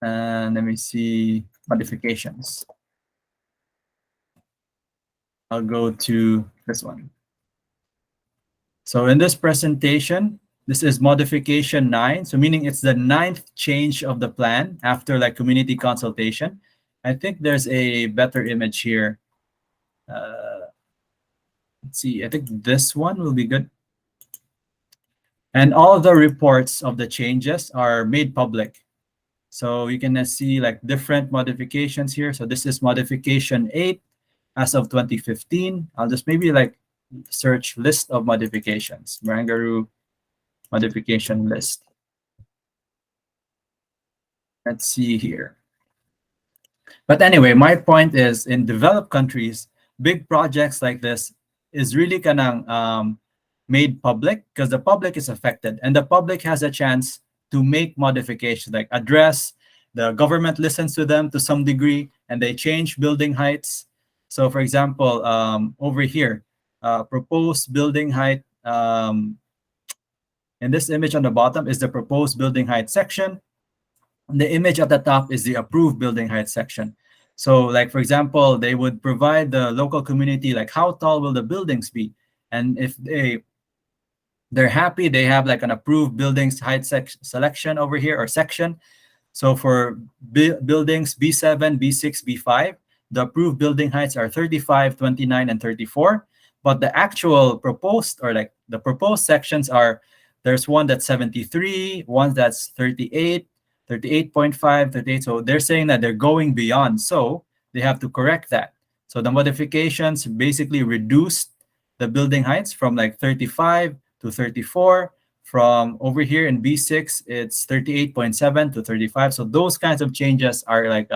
And let me see modifications. I'll go to this one. So in this presentation, this is modification 9. So meaning it's the 9th change of the plan after like community consultation. I think there's a better image here. Let's see, I think this one will be good. And all the reports of the changes are made public. So you can see like different modifications here. So this is modification 8 as of 2015. I'll just maybe like search list of modifications, Barangaroo modification list. Let's see here. But anyway, my point is, in developed countries, big projects like this is really kanang made public because the public is affected, and the public has a chance to make modifications, like address. The government listens to them to some degree, and they change building heights. So for example, over here, proposed building height, in this image on the bottom is the proposed building height section. The image at the top is the approved building height section. So like, for example, they would provide the local community, like how tall will the buildings be? And if they're happy, they have like an approved buildings height selection over here, or section. So for buildings B7, B6, B5, the approved building heights are 35, 29, and 34. But the actual proposed, or like the proposed sections, are There's one that's 73, one that's 38, 38.5, 38. So they're saying that they're going beyond. So they have to correct that. So the modifications basically reduced the building heights from like 35 to 34. From over here in B6, it's 38.7 to 35. So those kinds of changes are like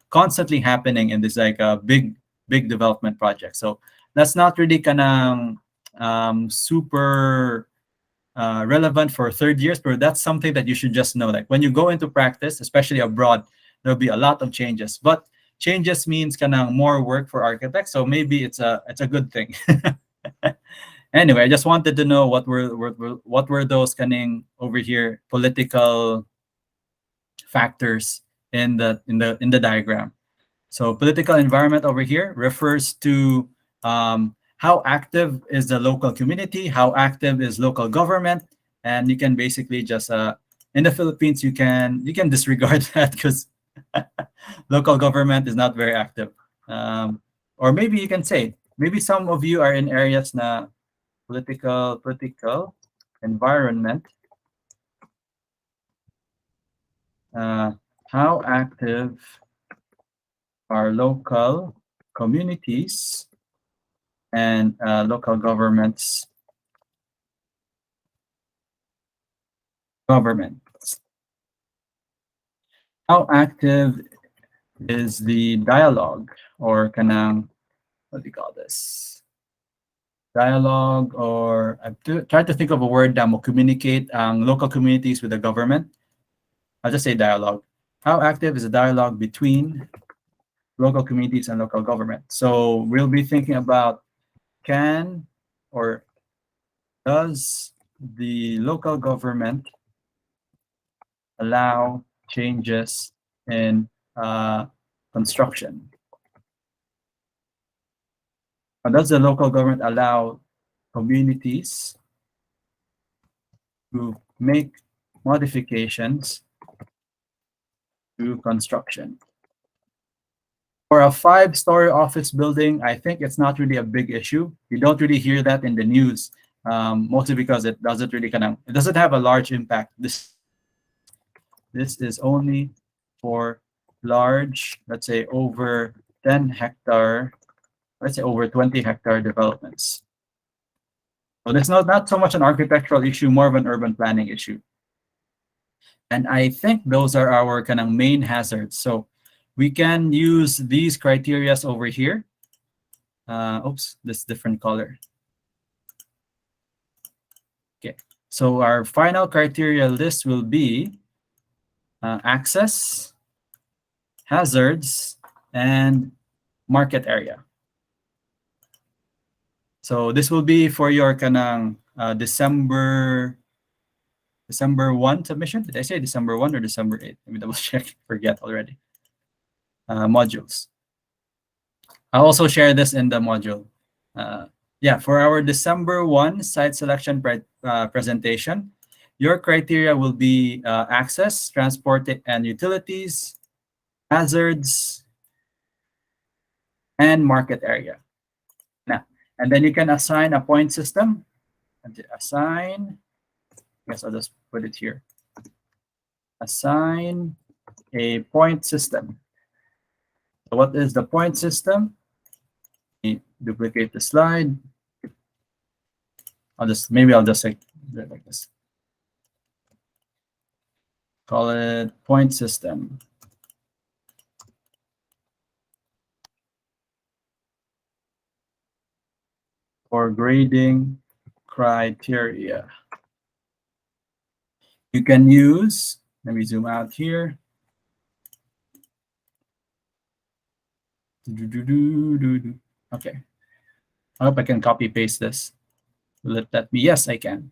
constantly happening in this like a big development project. So that's not really kind of super relevant for third years, but that's something that you should just know. Like when you go into practice, especially abroad, there'll be a lot of changes. But changes means kind of more work for architects. So maybe it's a good thing. Anyway, I just wanted to know what were those kind over here political factors in the diagram. So political environment over here refers to how active is the local community, how active is local government, and you can basically just in the Philippines you can disregard that because local government is not very active. Or maybe you can say maybe some of you are in areas na political environment. How active are local communities and local governments. How active is the dialogue or kanang, what do you call this? Dialogue, or I'm trying to think of a word that will communicate local communities with the government. I'll just say dialogue. How active is the dialogue between local communities and local government? So we'll be thinking about can or does the local government allow changes in construction? Or does the local government allow communities to make modifications to construction? For a 5-story office building, I think it's not really a big issue. You don't really hear that in the news, mostly because it doesn't really it doesn't have a large impact. This is only for large, let's say over 10 hectare, let's say over 20-hectare developments. So it's not so much an architectural issue, more of an urban planning issue. And I think those are our kind of main hazards. So we can use these criterias over here. Oops, this different color. Okay, so our final criteria list will be access, hazards, and market area. So this will be for your kanang December 1 submission. Did I say December 1 or December 8? Let me double check. Forget already. Modules. I'll also share this in the module. Yeah, for our December 1 site selection presentation, your criteria will be access, transport and utilities, hazards, and market area. Now, and then you can assign a point system. Assign, I guess I'll just put it here. Assign a point system. So what is the point system? Duplicate the slide. I'll just say do it like this. Call it point system. For grading criteria. You can use, let me zoom out here. Okay. I hope I can copy paste this. Will it let me? Yes, I can.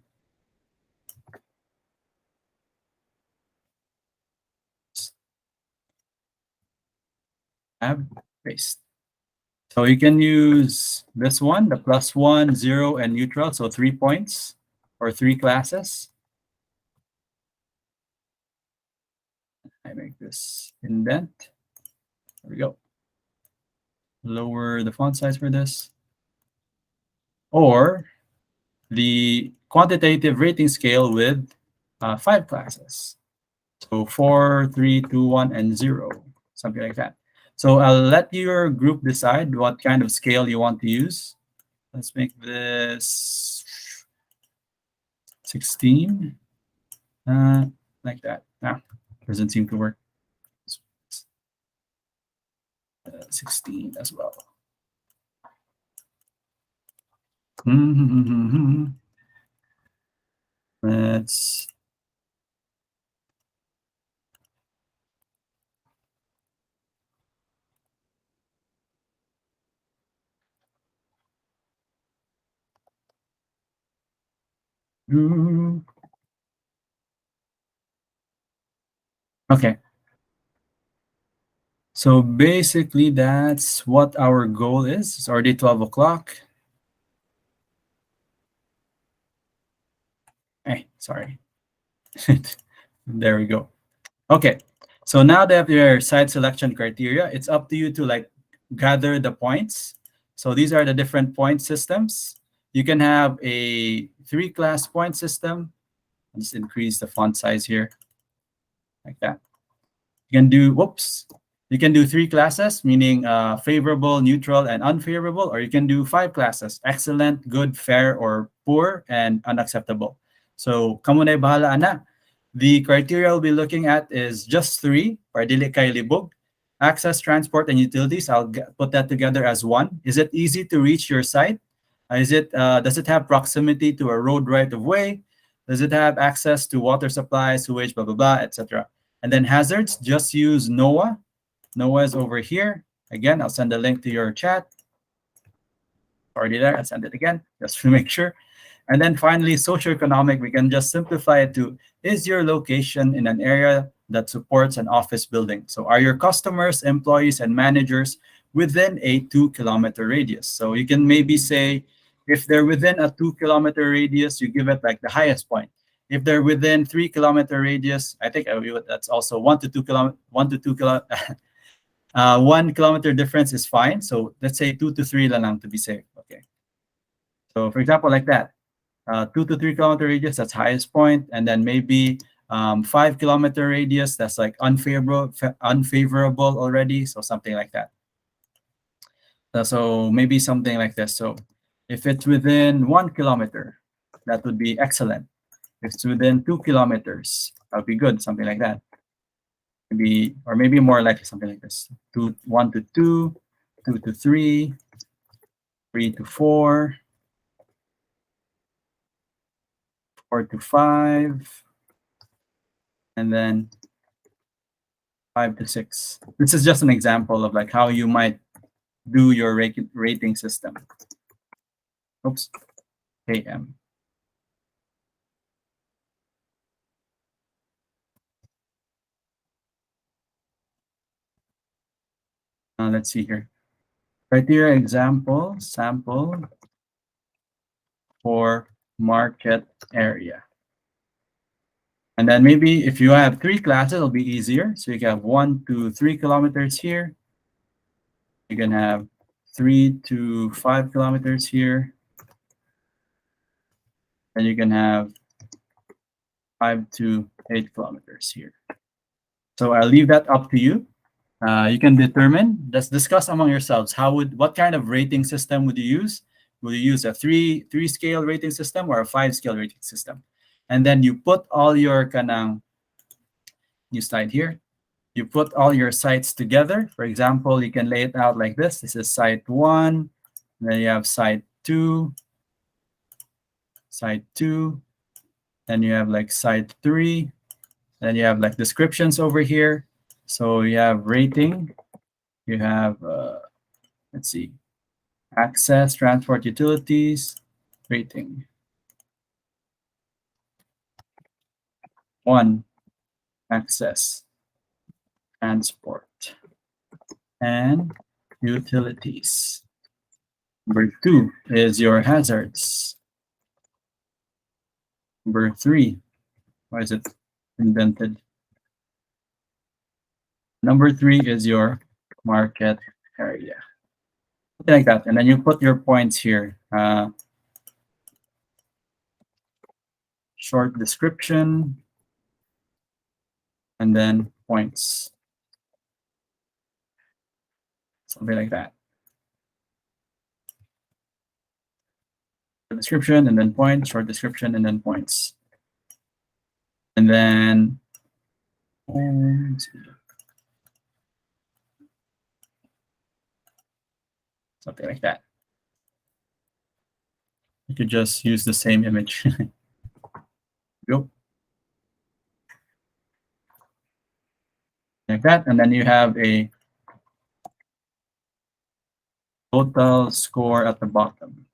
Tab, paste. So you can use this one, the +1, 0, and neutral. So 3 points or 3 classes. I make this indent. There we go. Lower the font size for this. Or the quantitative rating scale with 5 classes. So 4, 3, 2, 1, and 0, something like that. So I'll let your group decide what kind of scale you want to use. Let's make this 16, like that. Now, doesn't seem to work. 16 as well. Let's do. Okay. So basically, that's what our goal is. It's already 12 o'clock. Hey, sorry. There we go. Okay. So now that your site selection criteria, it's up to you to like gather the points. So these are the different point systems. You can have a 3-class point system. Let's increase the font size here, like that. You can do, whoops, you can do 3 classes, meaning favorable, neutral, and unfavorable, or you can do 5 classes, excellent, good, fair, or poor, and unacceptable. So, kamo na bahala ana. The criteria we'll be looking at is just 3, or dili kay libog. Access, transport, and utilities, I'll put that together as 1. Is it easy to reach your site? Does it have proximity to a road right of way? Does it have access to water supply, sewage, blah, blah, blah, etc.? And then hazards, just use NOAA. NOAA is over here. Again, I'll send a link to your chat. Already there, I'll send it again, just to make sure. And then finally, socioeconomic, we can just simplify it to, is your location in an area that supports an office building? So are your customers, employees, and managers within a 2-kilometer radius? So you can maybe say, if they're within a 2-kilometer radius, you give it like the highest point. If they're within 3-kilometer radius, I think that's also 1 to 2 kilometer, 1 kilometer difference is fine. So let's say 2 to 3 lang to be safe. Okay. So for example, like that, 2 to 3-kilometer radius, that's highest point, and then maybe 5-kilometer radius, that's like unfavorable already. So something like that. So maybe something like this. So if it's within 1 kilometer, that would be excellent. If it's within 2 kilometers, that would be good, something like that. Maybe, or maybe more likely something like this. 1 to 2, 2 to 3, 3 to 4, 4 to 5, and then 5 to 6. This is just an example of like how you might do your rating system. Oops, AM. Let's see here. Criteria example, sample for market area. And then maybe if you have 3 classes, it'll be easier. So you can have 1 to 3 kilometers here. You can have 3 to 5 kilometers here. And you can have 5 to 8 kilometers here. So I'll leave that up to you. You can determine, let's discuss among yourselves, what kind of rating system would you use? Will you use a 3-scale rating system or a 5-scale rating system? And then you put all your new slide here. You put all your sites together. For example, you can lay it out like this. This is site 1, then you have site 2, then you have like site 3, then you have like descriptions over here. So you have rating, you have, let's see, access, transport, utilities, rating. 1, access, transport, and utilities. Number 2 is your hazards. Number 3, why is it indented? Number 3 is your market area. Something like that. And then you put your points here. short description, and then points. Something like that. Description and then points, short description and then points. And then something like that. You could just use the same image. Go. Like that, and then you have a total score at the bottom.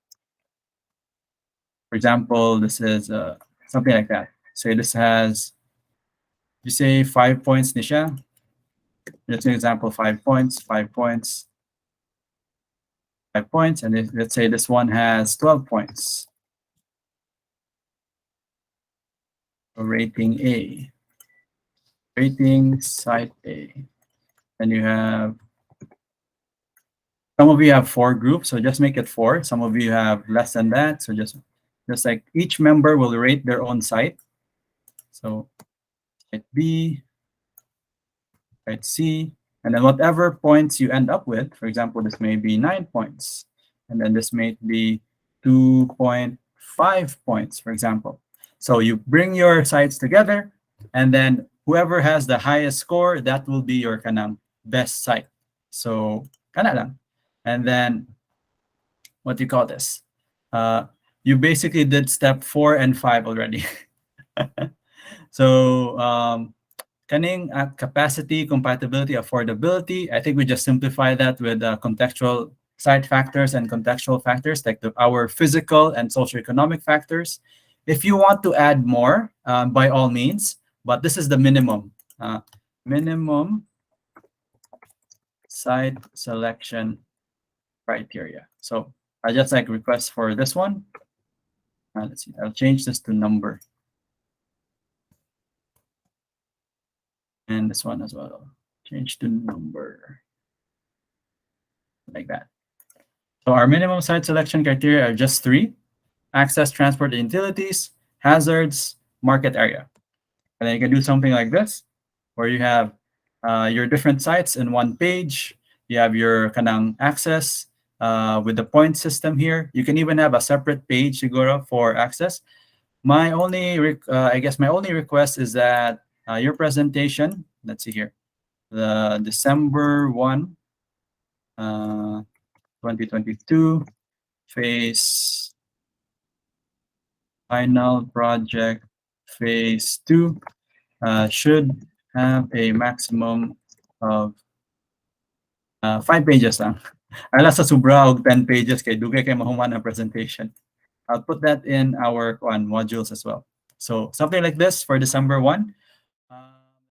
For example, this is something like that. Say this has, you say 5 points, Nisha. Just an example, 5 points, 5 points, 5 points, and let's say this one has 12 points. So rating A, rating site A. And you have, some of you have 4 groups, so just make it 4. Some of you have less than that, so just like each member will rate their own site. So site B, site C, and then whatever points you end up with, for example, this may be 9 points, and then this may be 2.5 points, for example. So you bring your sites together, and then whoever has the highest score, that will be your kanang best site. So kana lang. And then what do you call this? You basically did step 4 and 5 already. So kaning at capacity, compatibility, affordability, I think we just simplify that with contextual site factors and contextual factors, like our physical and socioeconomic factors. If you want to add more, by all means, but this is the minimum. Minimum site selection criteria. So I just like request for this one. Let's see, I'll change this to number. And this one as well. Change to number. Like that. So our minimum site selection criteria are just 3. Access, transport, and utilities, hazards, market area. And then you can do something like this, where you have your different sites in one page. You have your kanang access with the point system here. You can even have a separate page, siguro, for access. My only, I guess my only request is that your presentation, let's see here, the December 1, 2022, phase final project phase 2 should have a maximum of 5 pages lang. Ala sa sobra og 10 pages kay dugay kay mahuman ang presentation. I'll put that in our modules as well. So something like this for December 1.